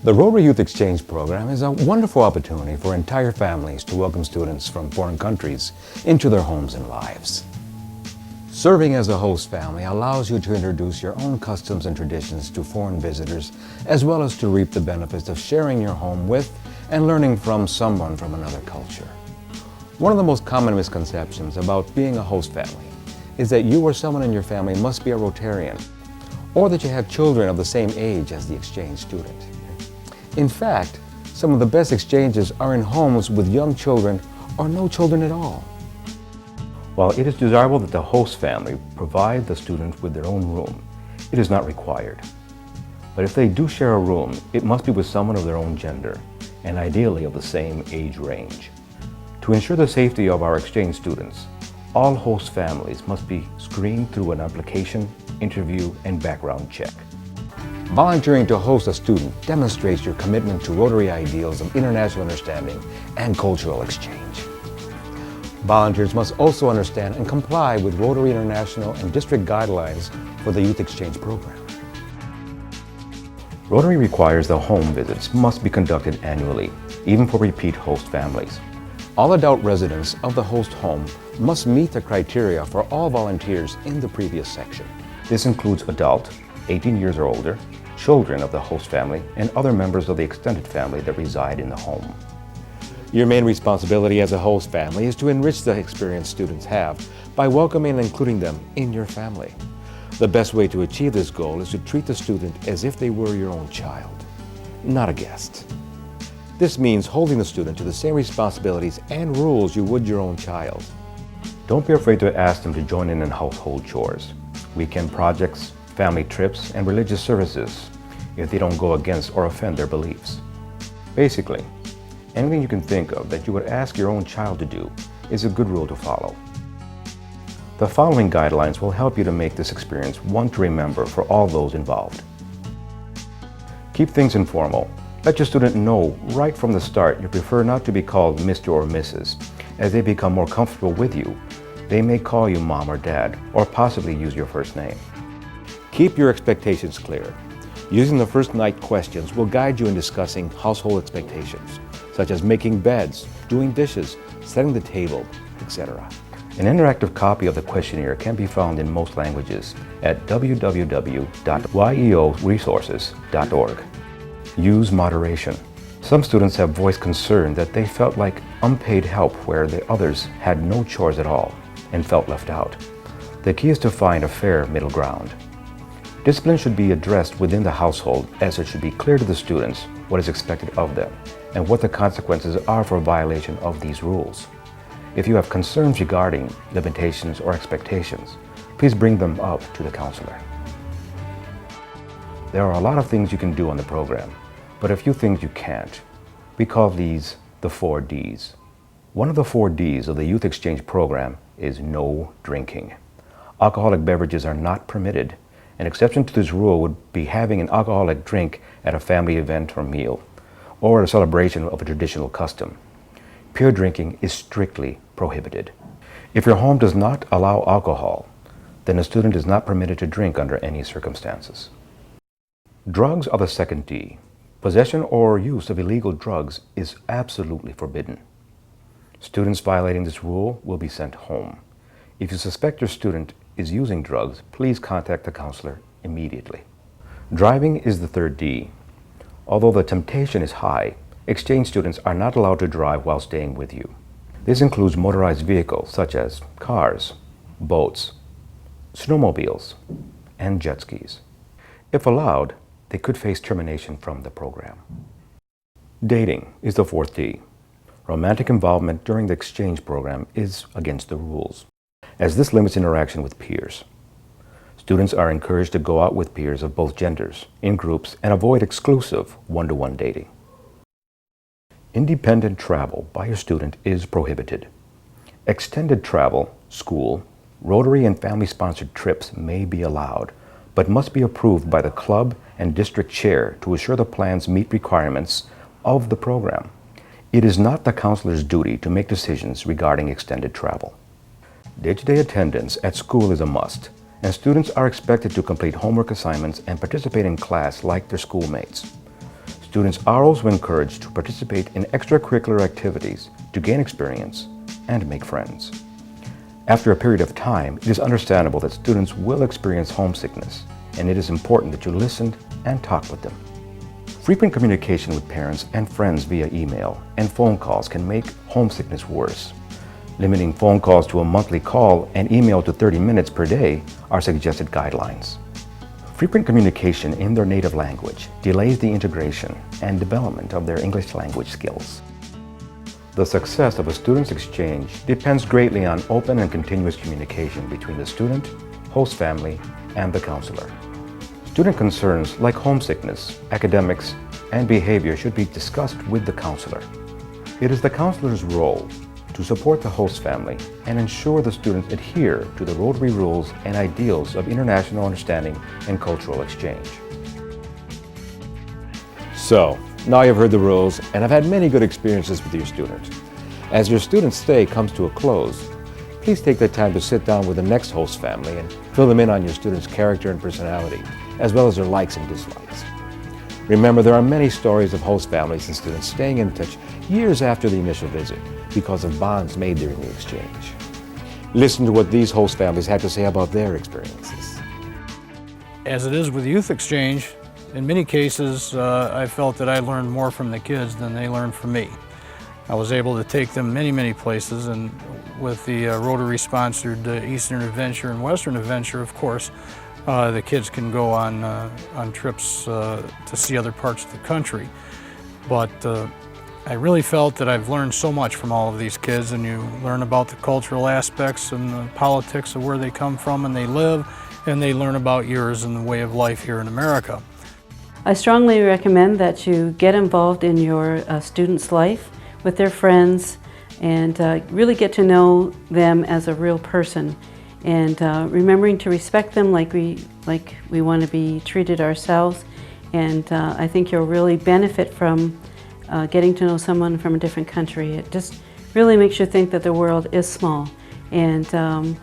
The Rotary Youth Exchange Program is a wonderful opportunity for entire families to welcome students from foreign countries into their homes and lives. Serving as a host family allows you to introduce your own customs and traditions to foreign visitors, as well as to reap the benefits of sharing your home with and learning from someone from another culture. One of the most common misconceptions about being a host family is that you or someone in your family must be a Rotarian, or that you have children of the same age as the exchange student. In fact, some of the best exchanges are in homes with young children or no children at all. While it is desirable that the host family provide the students with their own room, it is not required. But if they do share a room, it must be with someone of their own gender, and ideally of the same age range. To ensure the safety of our exchange students, all host families must be screened through an application, interview, and background check. Volunteering to host a student demonstrates your commitment to Rotary ideals of international understanding and cultural exchange. Volunteers must also understand and comply with Rotary International and district guidelines for the Youth Exchange Program. Rotary requires that home visits must be conducted annually, even for repeat host families. All adult residents of the host home must meet the criteria for all volunteers in the previous section. This includes adult, 18 years or older, children of the host family, and other members of the extended family that reside in the home. Your main responsibility as a host family is to enrich the experience students have by welcoming and including them in your family. The best way to achieve this goal is to treat the student as if they were your own child, not a guest. This means holding the student to the same responsibilities and rules you would your own child. Don't be afraid to ask them to join in household chores, weekend projects, family trips, and religious services if they don't go against or offend their beliefs. Basically, anything you can think of that you would ask your own child to do is a good rule to follow. The following guidelines will help you to make this experience one to remember for all those involved. Keep things informal. Let your student know right from the start you prefer not to be called Mr. or Mrs. As they become more comfortable with you, they may call you Mom or Dad, or possibly use your first name. Keep your expectations clear. Using the first night questions will guide you in discussing household expectations, such as making beds, doing dishes, setting the table, etc. An interactive copy of the questionnaire can be found in most languages at www.yeoresources.org. Use moderation. Some students have voiced concern that they felt like unpaid help where the others had no chores at all and felt left out. The key is to find a fair middle ground. Discipline should be addressed within the household, as it should be clear to the students what is expected of them and what the consequences are for violation of these rules. If you have concerns regarding limitations or expectations, please bring them up to the counselor. There are a lot of things you can do on the program, but a few things you can't. We call these the 4 Ds. One of the 4 Ds of the Youth Exchange Program is no drinking. Alcoholic beverages are not permitted. An exception to this rule would be having an alcoholic drink at a family event or meal, or a celebration of a traditional custom. Pure drinking is strictly prohibited. If your home does not allow alcohol, then a student is not permitted to drink under any circumstances. Drugs are the 2nd D. Possession or use of illegal drugs is absolutely forbidden. Students violating this rule will be sent home. If you suspect your student is using drugs, please contact the counselor immediately. Driving is the 3rd D. Although the temptation is high, exchange students are not allowed to drive while staying with you. This includes motorized vehicles such as cars, boats, snowmobiles, and jet skis. If allowed, they could face termination from the program. Dating is the 4th D. Romantic involvement during the exchange program is against the rules, as this limits interaction with peers. Students are encouraged to go out with peers of both genders, in groups, and avoid exclusive one-to-one dating. Independent travel by your student is prohibited. Extended travel, school, Rotary and family-sponsored trips may be allowed, but must be approved by the club and district chair to assure the plans meet requirements of the program. It is not the counselor's duty to make decisions regarding extended travel. Day-to-day attendance at school is a must, and students are expected to complete homework assignments and participate in class like their schoolmates. Students are also encouraged to participate in extracurricular activities to gain experience and make friends. After a period of time, it is understandable that students will experience homesickness, and it is important that you listen and talk with them. Frequent communication with parents and friends via email and phone calls can make homesickness worse. Limiting phone calls to a monthly call and email to 30 minutes per day are suggested guidelines. Frequent communication in their native language delays the integration and development of their English language skills. The success of a student's exchange depends greatly on open and continuous communication between the student, host family, and the counselor. Student concerns like homesickness, academics, and behavior should be discussed with the counselor. It is the counselor's role to support the host family and ensure the students adhere to the Rotary rules and ideals of international understanding and cultural exchange. So, now you've heard the rules and have had many good experiences with your student. As your student's stay comes to a close, please take the time to sit down with the next host family and fill them in on your student's character and personality, as well as their likes and dislikes. Remember, there are many stories of host families and students staying in touch years after the initial visit because of bonds made during the exchange. Listen to what these host families had to say about their experiences. As it is with youth exchange, in many cases, I felt that I learned more from the kids than they learned from me. I was able to take them many places, and with the Rotary-sponsored Eastern Adventure and Western Adventure, of course, the kids can go on trips to see other parts of the country. But I really felt that I've learned so much from all of these kids, and you learn about the cultural aspects and the politics of where they come from and they live, and they learn about yours and the way of life here in America. I strongly recommend that you get involved in your student's life with their friends and really get to know them as a real person, and remembering to respect them like we want to be treated ourselves. And I think you'll really benefit from getting to know someone from a different country. It just really makes you think that the world is small, and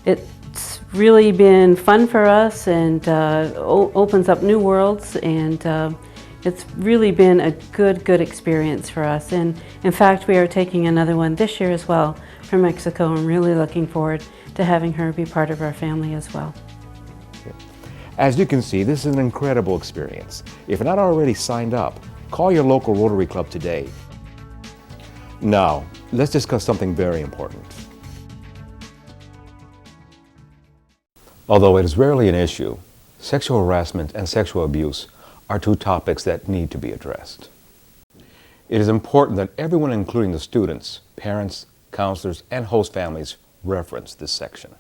it's really been fun for us, and opens up new worlds, and it's really been a good experience for us. And in fact, we are taking another one this year as well from Mexico. I'm really looking forward to having her be part of our family as well. As you can see, this is an incredible experience. If you're not already signed up, call your local Rotary Club today. Now, let's discuss something very important. Although it is rarely an issue, sexual harassment and sexual abuse are two topics that need to be addressed. It is important that everyone, including the students, parents, counselors, and host families, reference this section.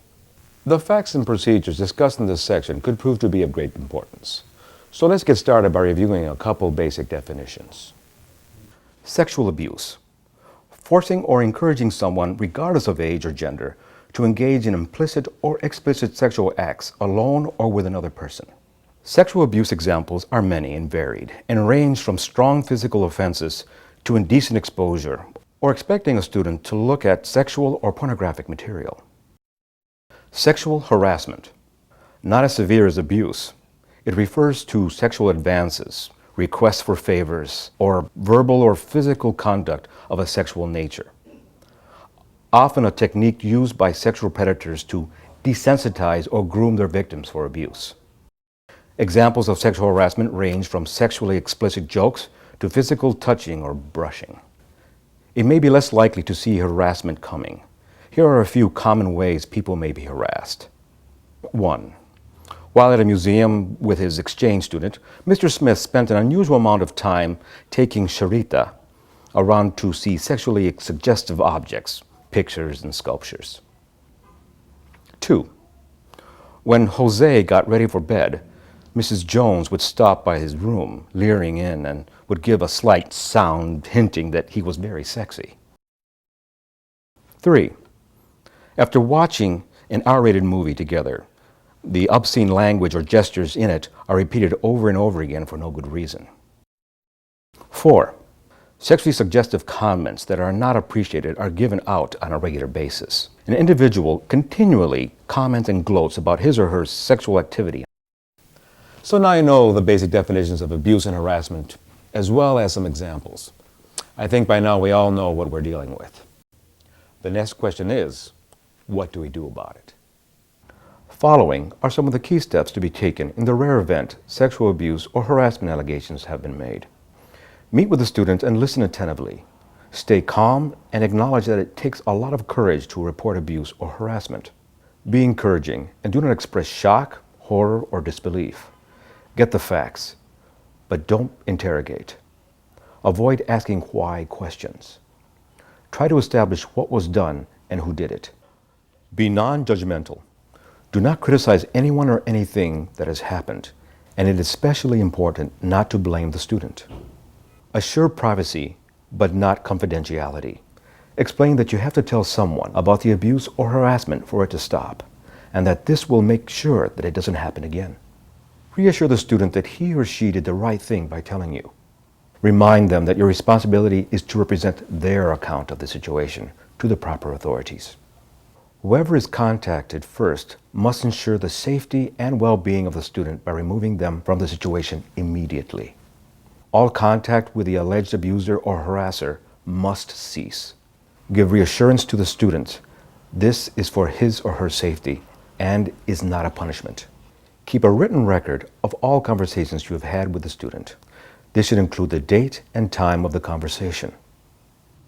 The facts and procedures discussed in this section could prove to be of great importance. So let's get started by reviewing a couple basic definitions. Sexual abuse: forcing or encouraging someone, regardless of age or gender, to engage in implicit or explicit sexual acts alone or with another person. Sexual abuse examples are many and varied, and range from strong physical offenses to indecent exposure or expecting a student to look at sexual or pornographic material. Sexual harassment: not as severe as abuse. It refers to sexual advances, requests for favors, or verbal or physical conduct of a sexual nature. Often a technique used by sexual predators to desensitize or groom their victims for abuse. Examples of sexual harassment range from sexually explicit jokes to physical touching or brushing. It may be less likely to see harassment coming. Here are a few common ways people may be harassed. 1. While at a museum with his exchange student, Mr. Smith spent an unusual amount of time taking Sharita around to see sexually suggestive objects, pictures, and sculptures. 2. When Jose got ready for bed, Mrs. Jones would stop by his room, leering in, and would give a slight sound hinting that he was very sexy. 3. After watching an R-rated movie together, the obscene language or gestures in it are repeated over and over again for no good reason. 4. Sexually suggestive comments that are not appreciated are given out on a regular basis. An individual continually comments and gloats about his or her sexual activity. So now you know the basic definitions of abuse and harassment as well as some examples. I think by now we all know what we're dealing with. The next question is, what do we do about it? Following are some of the key steps to be taken in the rare event sexual abuse or harassment allegations have been made. Meet with the student and listen attentively. Stay calm and acknowledge that it takes a lot of courage to report abuse or harassment. Be encouraging and do not express shock, horror, or disbelief. Get the facts, but don't interrogate. Avoid asking why questions. Try to establish what was done and who did it. Be non-judgmental. Do not criticize anyone or anything that has happened, and it is especially important not to blame the student. Assure privacy, but not confidentiality. Explain that you have to tell someone about the abuse or harassment for it to stop, and that this will make sure that it doesn't happen again. Reassure the student that he or she did the right thing by telling you. Remind them that your responsibility is to represent their account of the situation to the proper authorities. Whoever is contacted first must ensure the safety and well-being of the student by removing them from the situation immediately. All contact with the alleged abuser or harasser must cease. Give reassurance to the student. This is for his or her safety and is not a punishment. Keep a written record of all conversations you have had with the student. This should include the date and time of the conversation.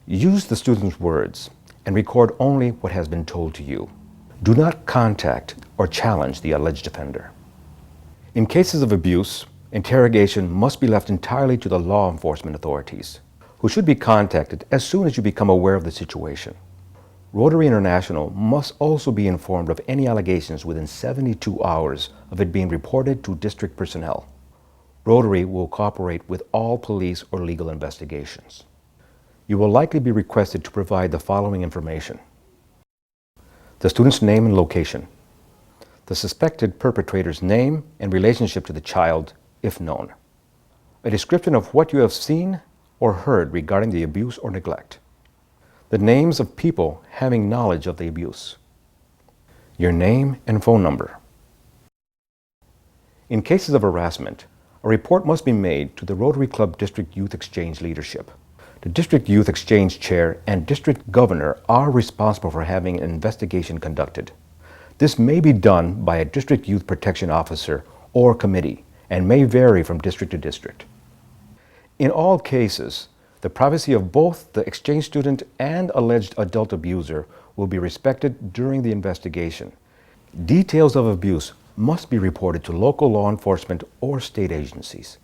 Use the student's words and record only what has been told to you. Do not contact or challenge the alleged offender. In cases of abuse, interrogation must be left entirely to the law enforcement authorities, who should be contacted as soon as you become aware of the situation. Rotary International must also be informed of any allegations within 72 hours of it being reported to district personnel. Rotary will cooperate with all police or legal investigations. You will likely be requested to provide the following information: the student's name and location, the suspected perpetrator's name and relationship to the child, if known, a description of what you have seen or heard regarding the abuse or neglect, the names of people having knowledge of the abuse, your name and phone number. In cases of harassment, a report must be made to the Rotary Club District Youth Exchange leadership. The District Youth Exchange Chair and District Governor are responsible for having an investigation conducted. This may be done by a District Youth Protection Officer or committee and may vary from district to district. In all cases, the privacy of both the exchange student and alleged adult abuser will be respected during the investigation. Details of abuse must be reported to local law enforcement or state agencies.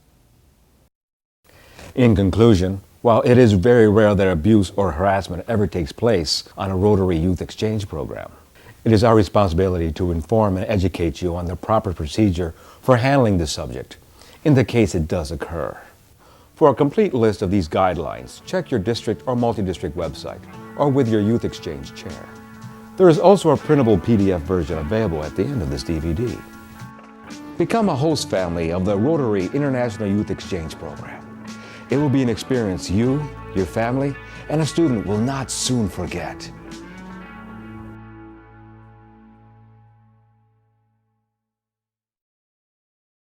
In conclusion, while it is very rare that abuse or harassment ever takes place on a Rotary Youth Exchange program, it is our responsibility to inform and educate you on the proper procedure for handling this subject, in the case it does occur. For a complete list of these guidelines, check your district or multi-district website, or with your Youth Exchange chair. There is also a printable PDF version available at the end of this DVD. Become a host family of the Rotary International Youth Exchange Program. It will be an experience you, your family, and a student will not soon forget.